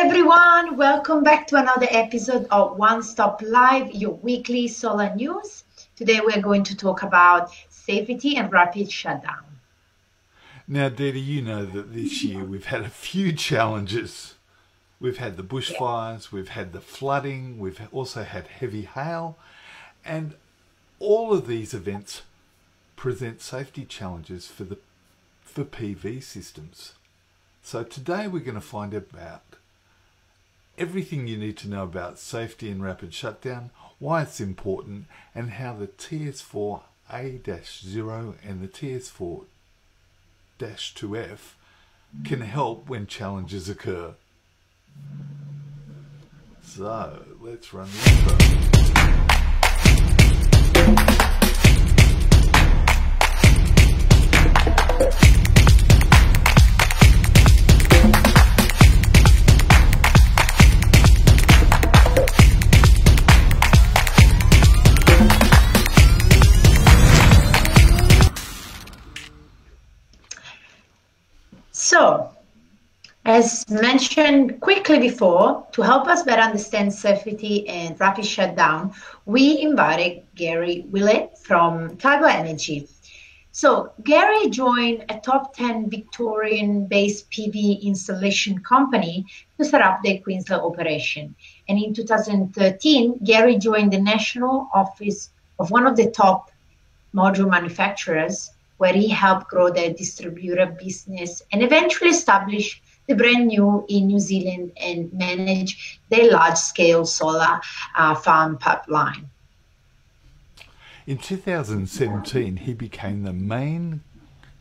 everyone, welcome back to another episode of One Stop Live, your weekly solar news. Today we're going to talk about safety and rapid shutdown. Now, Dita, you know that this year we've had a few challenges. We've had the bushfires, we've had the flooding, we've also had heavy hail, and all of these events present safety challenges for PV systems. So today we're going to find about everything you need to know about safety and rapid shutdown, why it's important, and how the TS4 A-0 and the TS4-2F can help when challenges occur. So let's run the intro. So, as mentioned quickly before, to help us better understand safety and rapid shutdown, we invited Garry Willett from Tigo Energy. So, Garry joined a top 10 Victorian-based PV installation company to set up their Queensland operation. And in 2013, Garry joined the national office of one of the top module manufacturers, where he helped grow their distributor business and eventually establish the brand new in New Zealand and manage their large-scale solar farm pipeline. In 2017, he became the main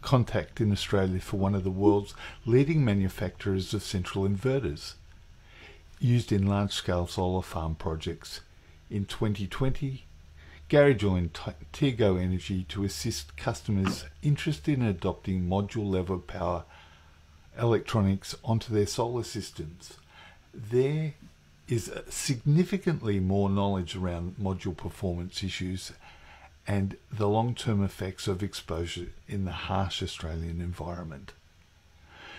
contact in Australia for one of the world's leading manufacturers of central inverters, used in large-scale solar farm projects. In 2020, Garry joined Tigo Energy to assist customers interested in adopting module-level power electronics onto their solar systems. There is significantly more knowledge around module performance issues and the long-term effects of exposure in the harsh Australian environment.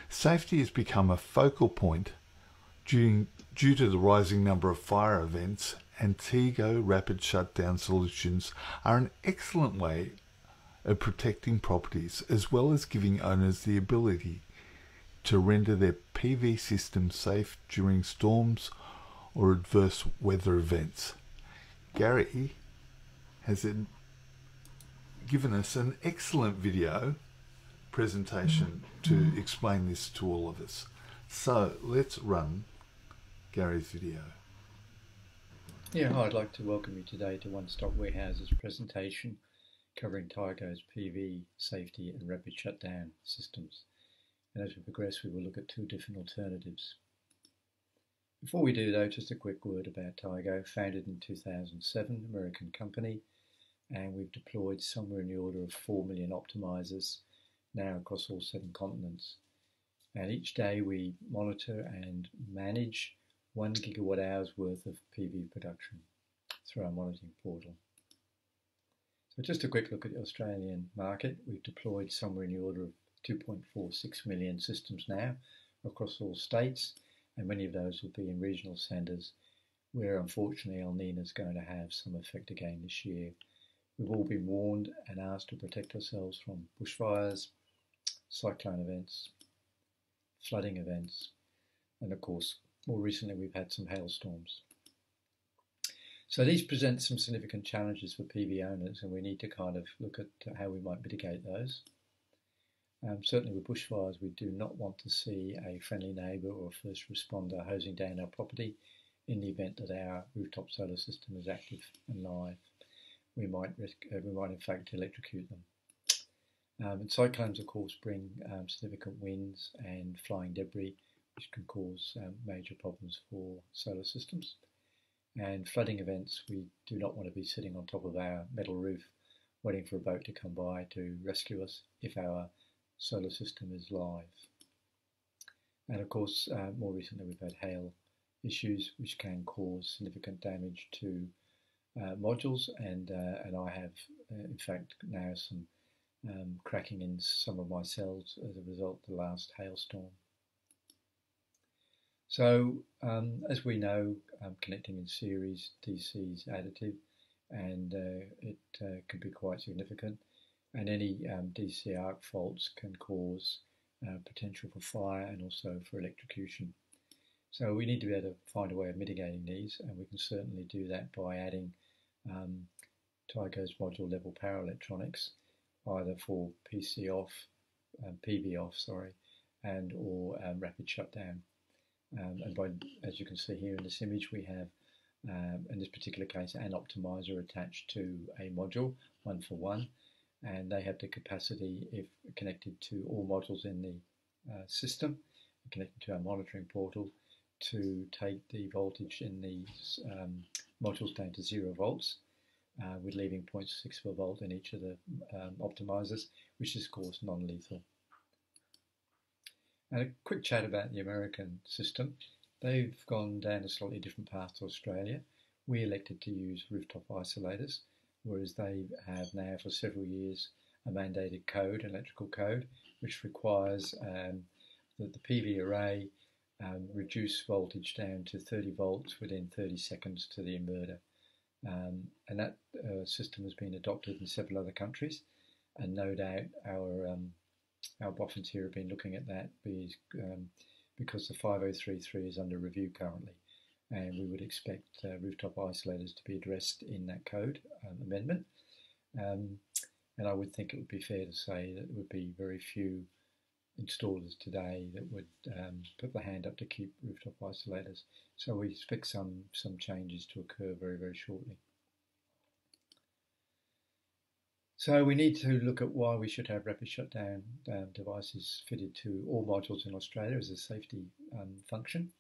Safety has become a focal point due to the rising number of fire events, and Tigo rapid shutdown solutions are an excellent way of protecting properties, as well as giving owners the ability to render their PV system safe during storms or adverse weather events. Garry has given us an excellent video presentation to explain this to all of us. So let's run Garry's video. Yeah, hi, I'd like to welcome you today to One Stop Warehouse's presentation covering Tigo's PV safety and rapid shutdown systems. And as we progress, we will look at two different alternatives. Before we do though, just a quick word about Tigo. Founded in 2007, American company, and we've deployed somewhere in the order of 4 million optimizers now across all 7 continents. And each day we monitor and manage 1 gigawatt hours worth of PV production through our monitoring portal. So just a quick look at the Australian market. We've deployed somewhere in the order of 2.46 million systems now across all states, and many of those will be in regional centres where unfortunately El Niño is going to have some effect again this year. We've all been warned and asked to protect ourselves from bushfires, cyclone events, flooding events, and of course more recently we've had some hailstorms. So these present some significant challenges for PV owners, and we need to kind of look at how we might mitigate those. Certainly with bushfires, we do not want to see a friendly neighbour or a first responder hosing down our property in the event that our rooftop solar system is active and live. We might in fact electrocute them. And cyclones of course bring significant winds and flying debris, which can cause major problems for solar systems. And flooding events, we do not want to be sitting on top of our metal roof waiting for a boat to come by to rescue us if our solar system is live. And of course, more recently we've had hail issues which can cause significant damage to modules, and I have in fact now some cracking in some of my cells as a result of the last hailstorm. So as we know, connecting in series DC is additive, and it can be quite significant. And any DC arc faults can cause potential for fire and also for electrocution. So we need to be able to find a way of mitigating these, and we can certainly do that by adding Tigo's module level power electronics, either for PV off, and or rapid shutdown. And by, as you can see here in this image, we have, in this particular case, an optimizer attached to a module, one for one, and they have the capacity, if connected to all modules in the system, connected to our monitoring portal, to take the voltage in these modules down to 0 volts, with leaving 0.6 volt in each of the optimizers, which is of course non-lethal. And a quick chat about the American system. They've gone down a slightly different path to Australia. We elected to use rooftop isolators, whereas they have now for several years a mandated code, electrical code, which requires that the PV array reduce voltage down to 30 volts within 30 seconds to the inverter. And that system has been adopted in several other countries, and no doubt our boffins here have been looking at that because the 5033 is under review currently, and we would expect rooftop isolators to be addressed in that code amendment. And I would think it would be fair to say that there would be very few installers today that would put the hand up to keep rooftop isolators. So we expect some changes to occur very, very shortly. So we need to look at why we should have rapid shutdown devices fitted to all modules in Australia as a safety function,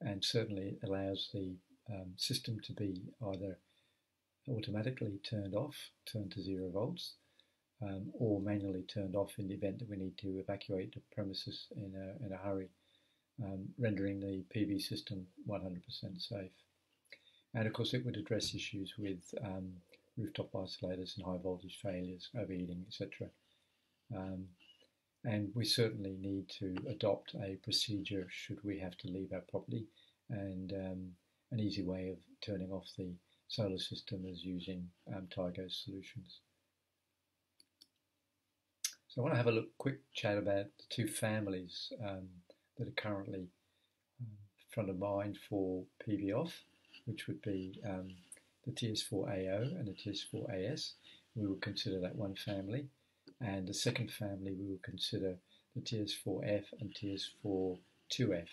and certainly it allows the system to be either automatically turned off, turned to 0 volts, or manually turned off in the event that we need to evacuate the premises in a hurry, rendering the PV system 100% safe. And of course it would address issues with rooftop isolators and high voltage failures, overheating, etc. And we certainly need to adopt a procedure should we have to leave our property, and an easy way of turning off the solar system is using Tigo's solutions. So I want to have a quick chat about the two families that are currently front of mind for PV off, which would be the TS4 A-O and the TS4 A-S. We will consider that one family. And the second family we will consider the TS4 F and TS4-2F.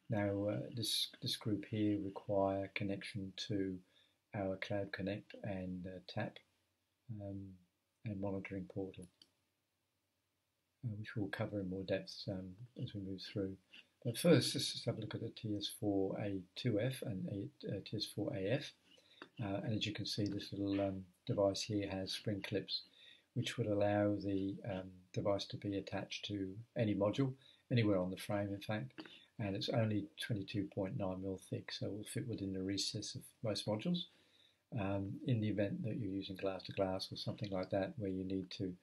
Now this group here require connection to our Cloud Connect and TAP and monitoring portal, which we'll cover in more depth as we move through. But first, let's just have a look at the TS4 A-2F and TS4 A-F. And as you can see, this little device here has spring clips, which would allow the device to be attached to any module, anywhere on the frame in fact, and it's only 22.9mm thick, so it will fit within the recess of most modules. In the event that you're using glass to glass or something like that, where you need to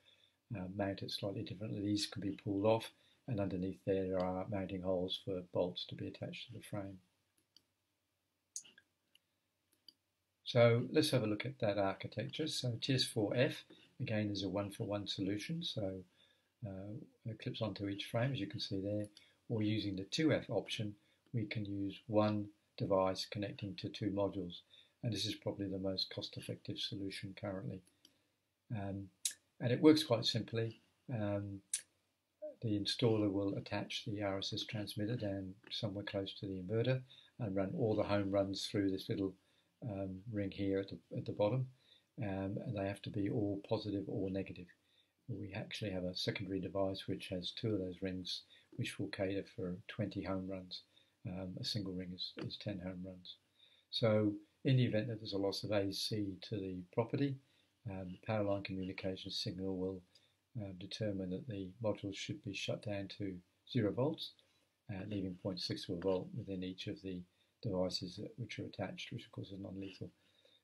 mount it slightly differently, these can be pulled off, and underneath there are mounting holes for bolts to be attached to the frame. So let's have a look at that architecture. So TS4F, again, is a one-for-one solution, so it clips onto each frame, as you can see there, or using the 2F option, we can use one device connecting to two modules, and this is probably the most cost-effective solution currently. And it works quite simply. The installer will attach the RSS transmitter down somewhere close to the inverter and run all the home runs through this little ring here at the bottom, and they have to be all positive or negative. We actually have a secondary device which has two of those rings, which will cater for 20 home runs. A single ring is 10 home runs. So in the event that there's a loss of AC to the property, the power line communication signal will determine that the modules should be shut down to 0 volts, leaving 0.6 volt within each of the devices which are attached, which of course is non-lethal.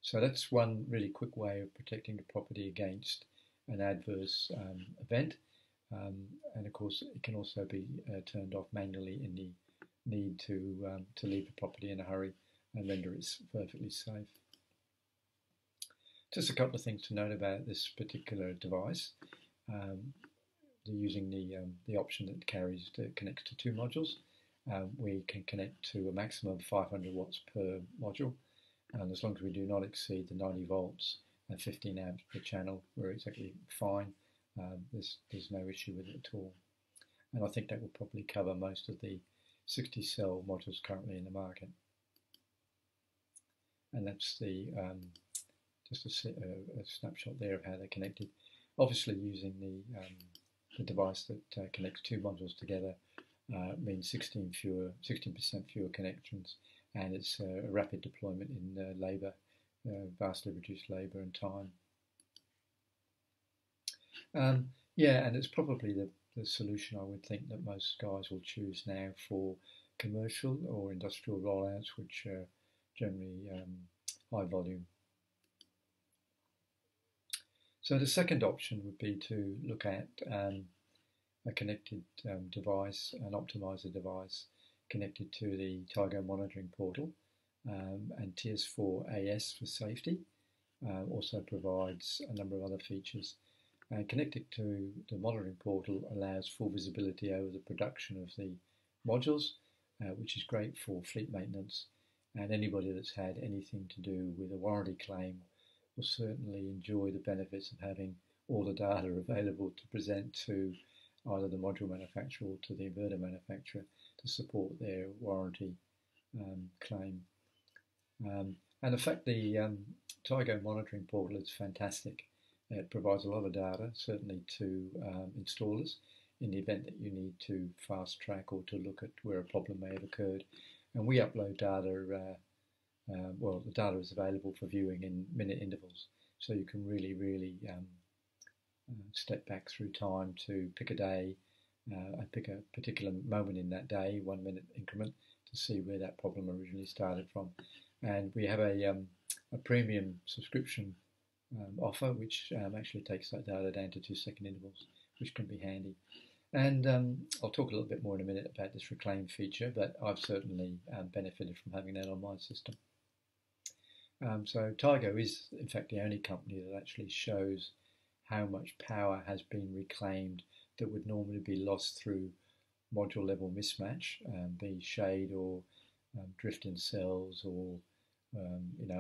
So that's one really quick way of protecting the property against an adverse event, and of course it can also be turned off manually in the need to leave the property in a hurry and render it perfectly safe. Just a couple of things to note about this particular device. They're using the option that connects to 2 modules. We can connect to a maximum of 500 watts per module, and as long as we do not exceed the 90 volts and 15 amps per channel, we're exactly fine. There's no issue with it at all. And I think that will probably cover most of the 60 cell modules currently in the market. And that's just a snapshot there of how they're connected. Obviously, using the device that connects 2 modules together means 16% fewer connections, and it's a rapid deployment in labour, vastly reduced labour and time. Yeah, and it's probably the solution I would think that most guys will choose now for commercial or industrial rollouts, which are generally high volume. So the second option would be to look at a connected device, an optimizer device connected to the Tigo monitoring portal, and TS4 AS for safety. Also provides a number of other features. Connected to the monitoring portal allows full visibility over the production of the modules, which is great for fleet maintenance, and anybody that's had anything to do with a warranty claim will certainly enjoy the benefits of having all the data available to present to either the module manufacturer or to the inverter manufacturer to support their warranty claim. And in fact, the Tigo monitoring portal is fantastic. It provides a lot of data, certainly to installers, in the event that you need to fast track or to look at where a problem may have occurred. And we upload data, well, the data is available for viewing in minute intervals, so you can really step back through time to pick a day, pick a particular moment in that day, 1 minute increment, to see where that problem originally started from. And we have a premium subscription offer, which actually takes that data down to 2-second intervals, which can be handy. And I'll talk a little bit more in a minute about this reclaim feature, but I've certainly benefited from having that on my system. So Tigo is, in fact, the only company that actually shows how much power has been reclaimed that would normally be lost through module level mismatch, be shade or drift in cells or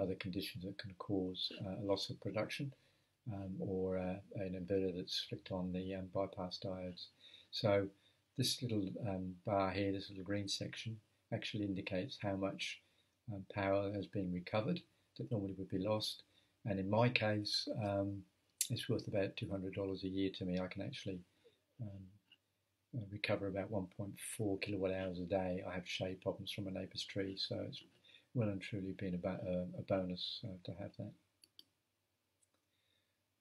other conditions that can cause a loss of production, or an inverter that's flicked on the bypass diodes. So this little bar here, this little green section, actually indicates how much power has been recovered that normally would be lost. And in my case, it's worth about $200 a year to me. I can actually recover about 1.4 kilowatt hours a day. I have shade problems from a neighbour's tree, so it's well and truly been about a bonus to have that.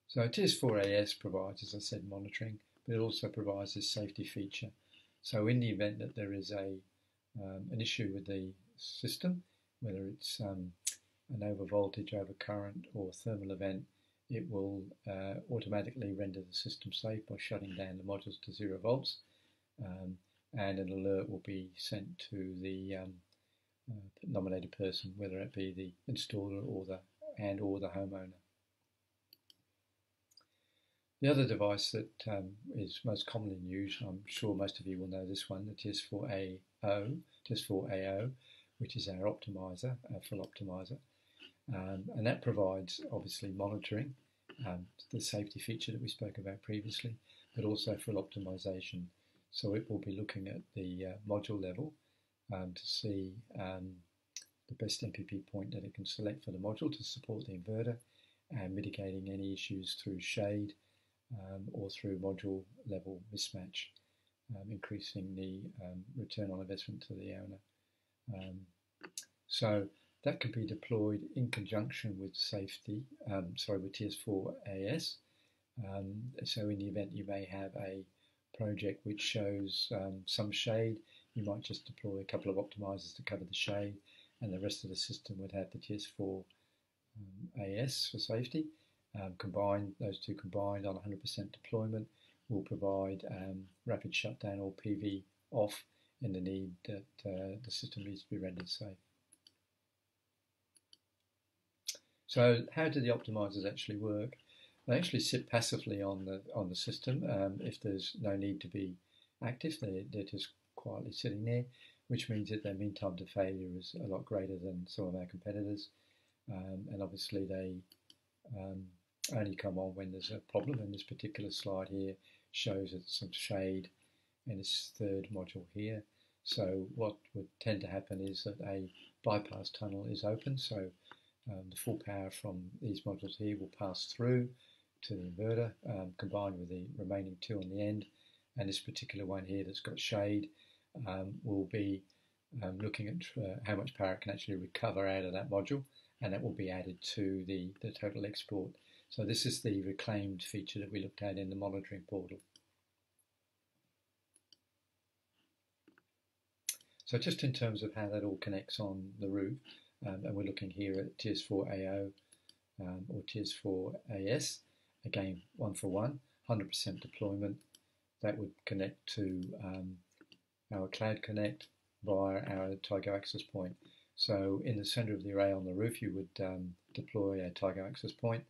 So TS4 AS provides, as I said, monitoring, but it also provides this safety feature. So in the event that there is an issue with the system, whether it's an over voltage, over current, or thermal event, it will automatically render the system safe by shutting down the modules to 0 volts, and an alert will be sent to the nominated person, whether it be the installer or the homeowner. The other device that is most commonly used, I'm sure most of you will know this one, the TS4 A-O, which is our optimizer, our full optimizer. And that provides, obviously, monitoring, the safety feature that we spoke about previously, but also full optimization. So it will be looking at the module level to see the best MPP point that it can select for the module to support the inverter, and mitigating any issues through shade or through module level mismatch, increasing the return on investment to the owner. So that can be deployed in conjunction with safety, with TS4 AS. So in the event you may have a project which shows some shade, you might just deploy a couple of optimizers to cover the shade, and the rest of the system would have the TS4 AS for safety. Those two combined on 100% deployment will provide rapid shutdown or PV off in the need that the system needs to be rendered safe. So how do the optimizers actually work? They actually sit passively on the system. If there's no need to be active, they're just quietly sitting there, which means that their mean time to failure is a lot greater than some of our competitors. And obviously they only come on when there's a problem. And this particular slide here shows that some shade in this third module here. So what would tend to happen is that a bypass tunnel is open, so the full power from these modules here will pass through to the inverter, combined with the remaining two on the end. And this particular one here that's got shade will be looking at how much power it can actually recover out of that module, and that will be added to the total export. So this is the reclaimed feature that we looked at in the monitoring portal. So just in terms of how that all connects on the roof, and we're looking here at TS4 A-O or TS4 A-S, again 1-for-1, 100% deployment. That would connect to our Cloud Connect via our Tigo access point. So in the center of the array on the roof, you would deploy a Tigo access point,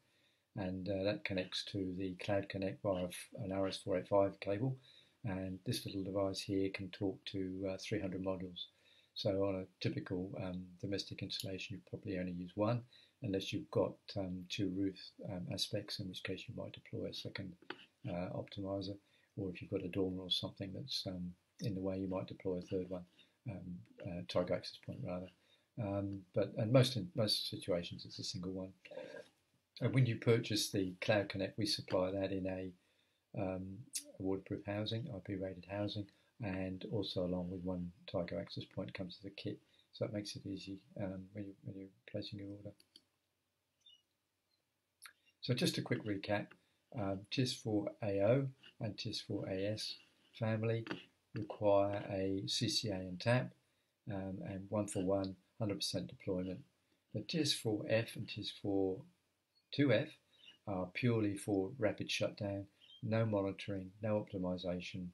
and that connects to the Cloud Connect via an RS485 cable. And this little device here can talk to 300 modules. So on a typical domestic installation, you probably only use one, unless you've got two roof aspects, in which case you might deploy a second optimizer, or if you've got a dormer or something that's in the way, you might deploy a third one, Tigo access point rather. But in most situations, it's a single one. And when you purchase the Cloud Connect, we supply that in a waterproof housing, IP rated housing, and also along with one Tigo access point comes as a kit. So it makes it easy when you're placing your order. So just a quick recap, TS4 A-O and TS4 A-S family require a CCA and tap, and 1-for-1, 100% deployment. The TS4-F and TS4-2F are purely for rapid shutdown, no monitoring, no optimization,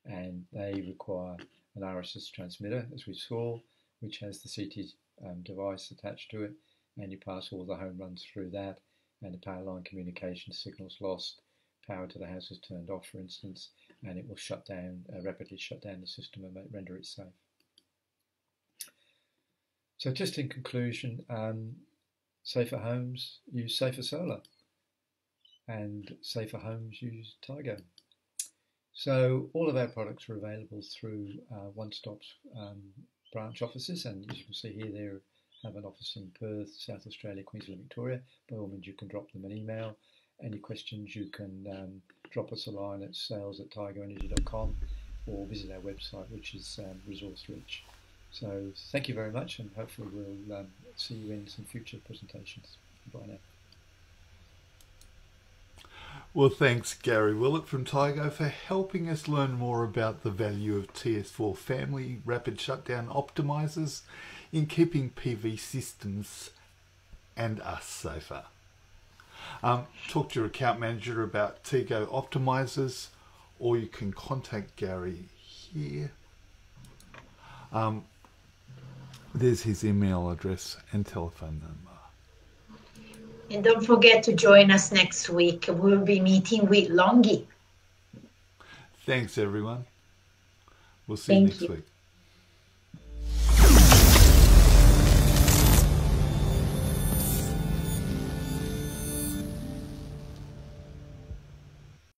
and they require an RSS transmitter, as we saw, which has the CT device attached to it, and you pass all the home runs through that, and the power line communication signals lost, power to the house is turned off, for instance, and it will shut down, rapidly shut down the system and render it safe. So just in conclusion, safer homes use safer solar, and safer homes use Tigo. So all of our products are available through One Stop's branch offices, and as you can see here, they have an office in Perth, South Australia, Queensland, Victoria. By all means, you can drop them an email. Any questions, you can drop us a line at sales@tigoenergy.com or visit our website, which is resource rich. So thank you very much, and hopefully we'll see you in some future presentations. Bye now. Well, thanks Garry Willett from Tigo for helping us learn more about the value of TS4 family rapid shutdown optimizers in keeping PV systems and us safer. Talk to your account manager about Tigo optimizers, or you can contact Garry here. There's his email address and telephone number. And don't forget to join us next week. We'll be meeting with Longi. Thanks, everyone. We'll see you next week.